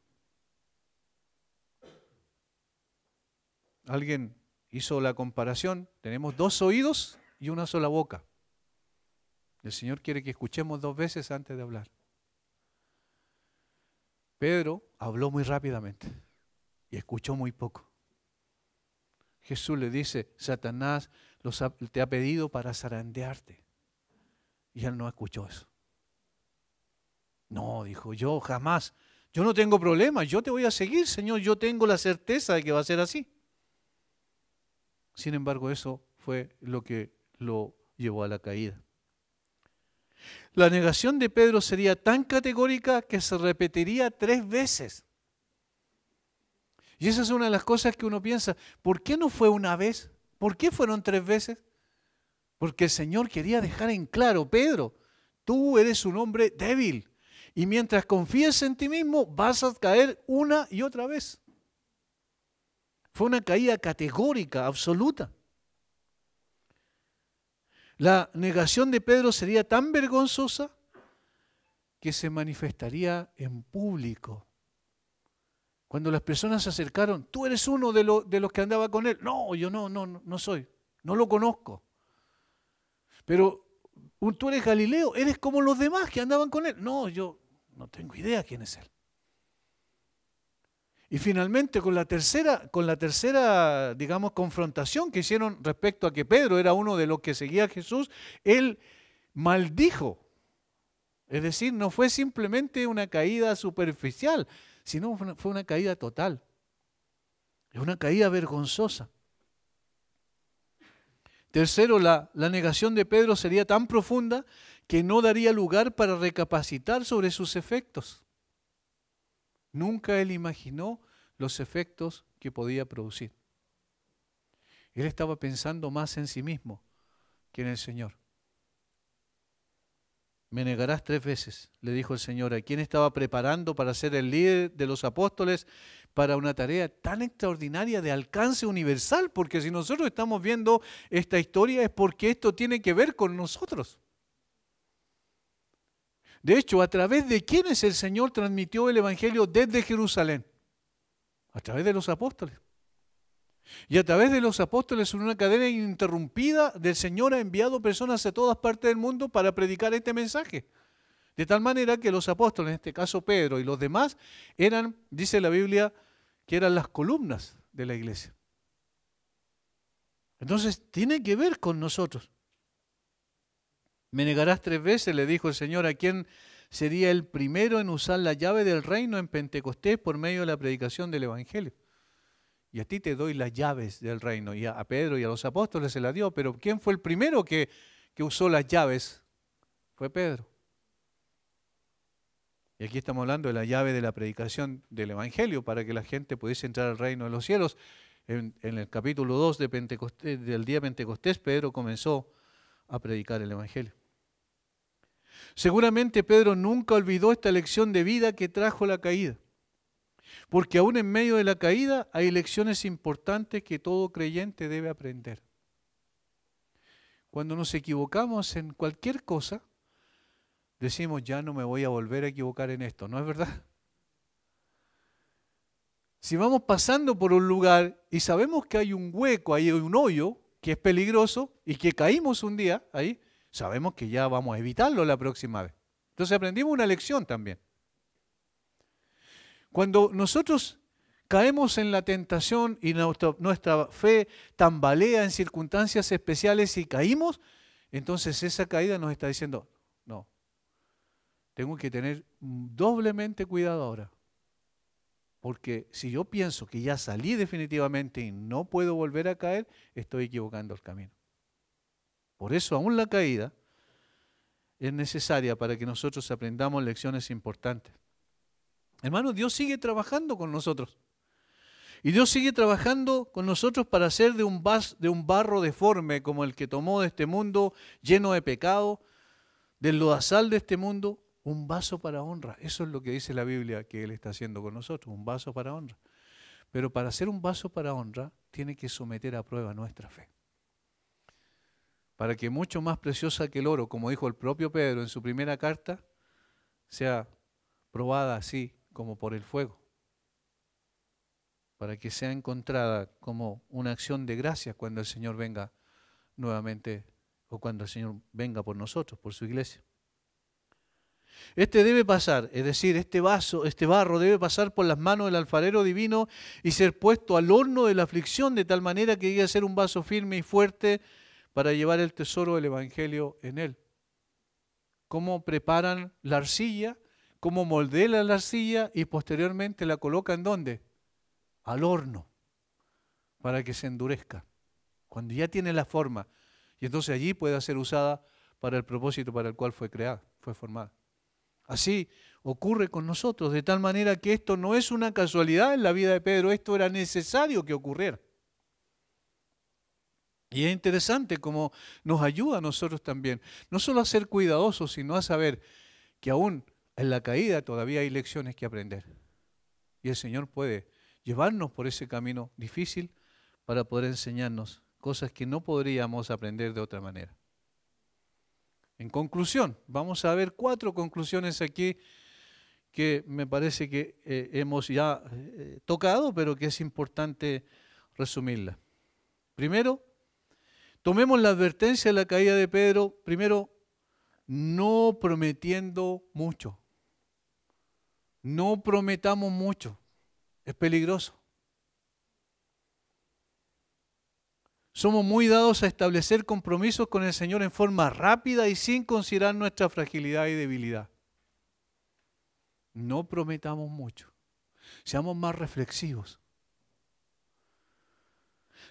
Alguien hizo la comparación, tenemos 2 oídos y una sola boca. El Señor quiere que escuchemos 2 veces antes de hablar. Pedro habló muy rápidamente y escuchó muy poco. Jesús le dice, Satanás te ha pedido para zarandearte. Y él no escuchó eso. No, dijo, yo jamás, yo no tengo problema, yo te voy a seguir, Señor, yo tengo la certeza de que va a ser así. Sin embargo, eso fue lo que lo llevó a la caída. La negación de Pedro sería tan categórica que se repetiría 3 veces. Y esa es una de las cosas que uno piensa, ¿por qué no fue una vez? ¿Por qué fueron 3 veces? Porque el Señor quería dejar en claro, Pedro, tú eres un hombre débil y mientras confíes en ti mismo vas a caer una y otra vez. Fue una caída categórica, absoluta. La negación de Pedro sería tan vergonzosa que se manifestaría en público. Cuando las personas se acercaron, tú eres uno de los que andaba con él. No, yo no soy, no lo conozco. Pero tú eres Galileo, eres como los demás que andaban con él. No, yo no tengo idea quién es él. Y finalmente con la tercera, digamos, confrontación que hicieron respecto a que Pedro era uno de los que seguía a Jesús, él maldijo. Es decir, no fue simplemente una caída superficial, sino fue una caída total. Es una caída vergonzosa. Tercero, la negación de Pedro sería tan profunda que no daría lugar para recapacitar sobre sus efectos. Nunca él imaginó los efectos que podía producir. Él estaba pensando más en sí mismo que en el Señor. Me negarás 3 veces, le dijo el Señor, a quien estaba preparando para ser el líder de los apóstoles para una tarea tan extraordinaria de alcance universal, porque si nosotros estamos viendo esta historia es porque esto tiene que ver con nosotros. De hecho, ¿a través de quiénes el Señor transmitió el Evangelio desde Jerusalén? A través de los apóstoles. Y a través de los apóstoles, en una cadena ininterrumpida, del Señor ha enviado personas a todas partes del mundo para predicar este mensaje. De tal manera que los apóstoles, en este caso Pedro y los demás, eran, dice la Biblia, que eran las columnas de la iglesia. Entonces, tiene que ver con nosotros. Me negarás 3 veces, le dijo el Señor, a quien sería el primero en usar la llave del reino en Pentecostés por medio de la predicación del Evangelio. Y a ti te doy las llaves del reino. Y a Pedro y a los apóstoles se las dio, pero ¿quién fue el primero que usó las llaves? Fue Pedro. Y aquí estamos hablando de la llave de la predicación del Evangelio para que la gente pudiese entrar al reino de los cielos. En el capítulo 2 de Pentecostés, del día de Pentecostés, Pedro comenzó a predicar el Evangelio. Seguramente Pedro nunca olvidó esta lección de vida que trajo la caída. Porque aún en medio de la caída hay lecciones importantes que todo creyente debe aprender. Cuando nos equivocamos en cualquier cosa, decimos, ya no me voy a volver a equivocar en esto, ¿no es verdad? Si vamos pasando por un lugar y sabemos que hay un hueco, hay un hoyo que es peligroso y que caímos un día ahí, sabemos que ya vamos a evitarlo la próxima vez. Entonces aprendimos una lección también. Cuando nosotros caemos en la tentación y nuestra fe tambalea en circunstancias especiales y caímos, entonces esa caída nos está diciendo, no, tengo que tener doblemente cuidado ahora. Porque si yo pienso que ya salí definitivamente y no puedo volver a caer, estoy equivocando el camino. Por eso aún la caída es necesaria para que nosotros aprendamos lecciones importantes. Hermanos, Dios sigue trabajando con nosotros. Y Dios sigue trabajando con nosotros para hacer de un barro deforme como el que tomó de este mundo lleno de pecado, del lodazal de este mundo, un vaso para honra. Eso es lo que dice la Biblia que Él está haciendo con nosotros, un vaso para honra. Pero para hacer un vaso para honra, tiene que someter a prueba nuestra fe. Para que mucho más preciosa que el oro, como dijo el propio Pedro en su primera carta, sea probada así como por el fuego. Para que sea encontrada como una acción de gracias cuando el Señor venga nuevamente o cuando el Señor venga por nosotros, por su iglesia. Este debe pasar, es decir, este barro debe pasar por las manos del alfarero divino y ser puesto al horno de la aflicción de tal manera que llegue a ser un vaso firme y fuerte para llevar el tesoro del Evangelio en él. ¿Cómo preparan la arcilla? ¿Cómo moldean la arcilla y posteriormente la colocan ¿dónde? Al horno, para que se endurezca, cuando ya tiene la forma, y entonces allí pueda ser usada para el propósito para el cual fue creada, fue formada. Así ocurre con nosotros, de tal manera que esto no es una casualidad en la vida de Pedro, esto era necesario que ocurriera. Y es interesante cómo nos ayuda a nosotros también, no solo a ser cuidadosos, sino a saber que aún en la caída todavía hay lecciones que aprender. Y el Señor puede llevarnos por ese camino difícil para poder enseñarnos cosas que no podríamos aprender de otra manera. En conclusión, vamos a ver 4 conclusiones aquí que me parece que hemos ya tocado, pero que es importante resumirlas. Primero, tomemos la advertencia de la caída de Pedro, primero, no prometiendo mucho. No prometamos mucho. Es peligroso. Somos muy dados a establecer compromisos con el Señor en forma rápida y sin considerar nuestra fragilidad y debilidad. No prometamos mucho. Seamos más reflexivos.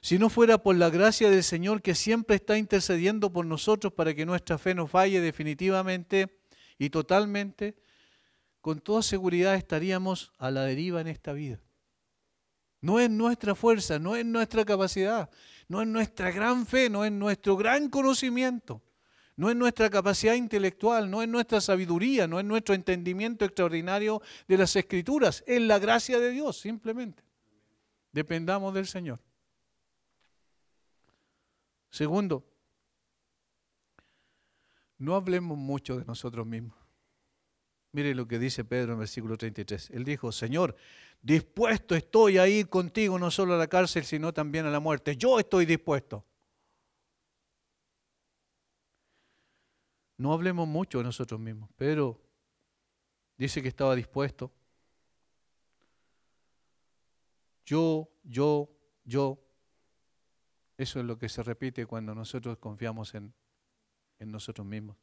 Si no fuera por la gracia del Señor que siempre está intercediendo por nosotros para que nuestra fe no falle definitivamente y totalmente, con toda seguridad estaríamos a la deriva en esta vida. No es nuestra fuerza, no es nuestra capacidad, no es nuestra gran fe, no es nuestro gran conocimiento, no es nuestra capacidad intelectual, no es nuestra sabiduría, no es nuestro entendimiento extraordinario de las Escrituras, es la gracia de Dios, simplemente. Dependamos del Señor. Segundo, no hablemos mucho de nosotros mismos. Mire lo que dice Pedro en el versículo 33. Él dijo, Señor, dispuesto estoy a ir contigo no solo a la cárcel, sino también a la muerte. Yo estoy dispuesto. No hablemos mucho de nosotros mismos. Pedro dice que estaba dispuesto. Yo. Eso es lo que se repite cuando nosotros confiamos en nosotros mismos.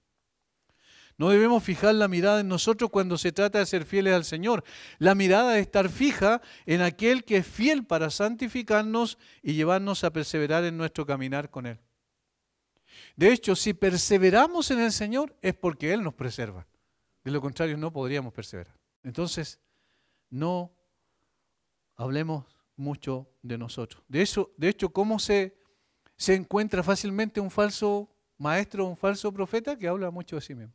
No debemos fijar la mirada en nosotros cuando se trata de ser fieles al Señor. La mirada debe estar fija en aquel que es fiel para santificarnos y llevarnos a perseverar en nuestro caminar con Él. De hecho, si perseveramos en el Señor es porque Él nos preserva. De lo contrario, no podríamos perseverar. Entonces, no hablemos mucho de nosotros. De hecho, ¿cómo se encuentra fácilmente un falso maestro, un falso profeta que habla mucho de sí mismo?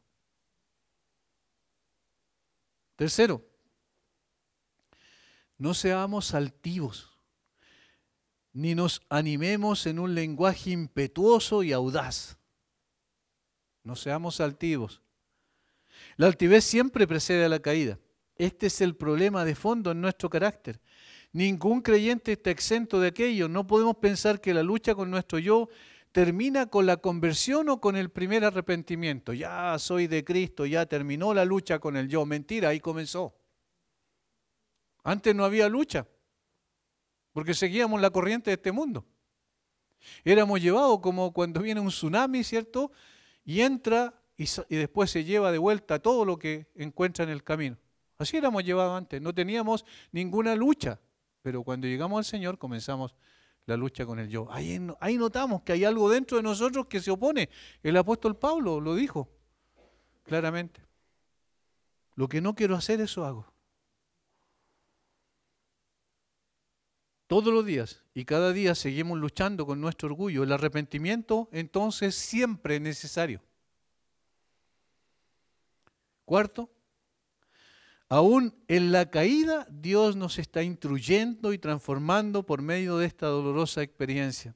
Tercero, no seamos altivos, ni nos animemos en un lenguaje impetuoso y audaz. No seamos altivos. La altivez siempre precede a la caída. Este es el problema de fondo en nuestro carácter. Ningún creyente está exento de aquello. No podemos pensar que la lucha con nuestro yo termina con la conversión o con el primer arrepentimiento. Ya soy de Cristo, ya terminó la lucha con el yo. Mentira, ahí comenzó. Antes no había lucha, porque seguíamos la corriente de este mundo. Éramos llevados como cuando viene un tsunami, ¿cierto? Y entra y después se lleva de vuelta todo lo que encuentra en el camino. Así éramos llevados antes, no teníamos ninguna lucha. Pero cuando llegamos al Señor comenzamos la lucha con el yo. Ahí notamos que hay algo dentro de nosotros que se opone. El apóstol Pablo lo dijo. claramente. Lo que no quiero hacer, eso hago. Todos los días y cada día seguimos luchando con nuestro orgullo. El arrepentimiento, entonces, siempre es necesario. Cuarto, aún en la caída, Dios nos está instruyendo y transformando por medio de esta dolorosa experiencia.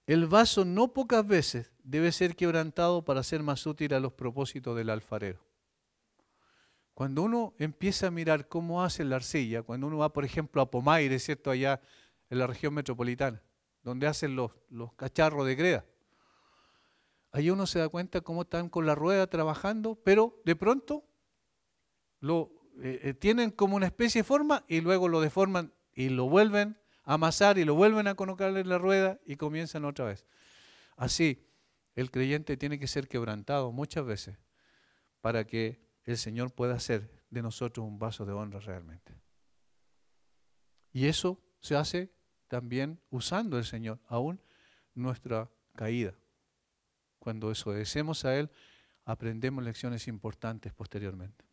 El vaso no pocas veces debe ser quebrantado para ser más útil a los propósitos del alfarero. Cuando uno empieza a mirar cómo hace la arcilla, cuando uno va, por ejemplo, a Pomaire, ¿cierto?, allá en la región metropolitana, donde hacen los cacharros de greda, ahí uno se da cuenta cómo están con la rueda trabajando, pero de pronto tienen como una especie de forma y luego lo deforman y lo vuelven a amasar y lo vuelven a colocar en la rueda y comienzan otra vez. Así, el creyente tiene que ser quebrantado muchas veces para que el Señor pueda hacer de nosotros un vaso de honra realmente. Y eso se hace también usando el Señor, aún nuestra caída. Cuando desobedecemos a Él, aprendemos lecciones importantes posteriormente.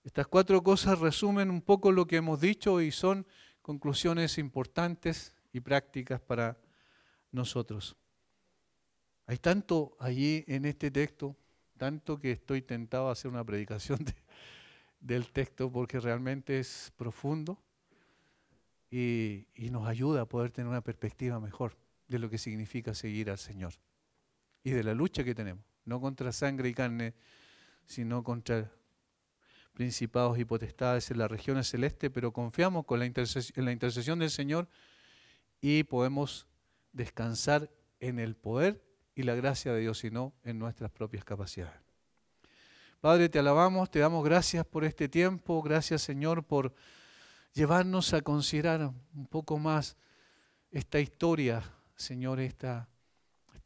Estas 4 cosas resumen un poco lo que hemos dicho y son conclusiones importantes y prácticas para nosotros. Hay tanto allí en este texto, tanto que estoy tentado a hacer una predicación del texto porque realmente es profundo y nos ayuda a poder tener una perspectiva mejor de lo que significa seguir al Señor y de la lucha que tenemos, no contra sangre y carne, sino contra principados y potestades en las regiones celestes, pero confiamos en la intercesión del Señor y podemos descansar en el poder y la gracia de Dios y no en nuestras propias capacidades. Padre, te alabamos, te damos gracias por este tiempo, gracias Señor por llevarnos a considerar un poco más esta historia, Señor, este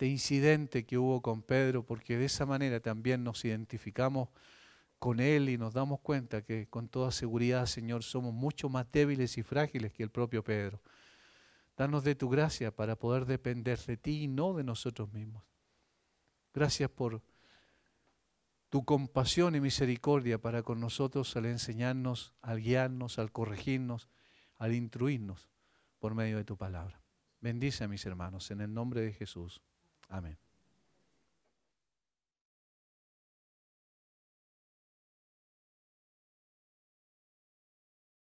incidente que hubo con Pedro, porque de esa manera también nos identificamos con él y nos damos cuenta que con toda seguridad, Señor, somos mucho más débiles y frágiles que el propio Pedro. Danos de tu gracia para poder depender de ti y no de nosotros mismos. Gracias por tu compasión y misericordia para con nosotros al enseñarnos, al guiarnos, al corregirnos, al instruirnos por medio de tu palabra. Bendice a mis hermanos en el nombre de Jesús. Amén.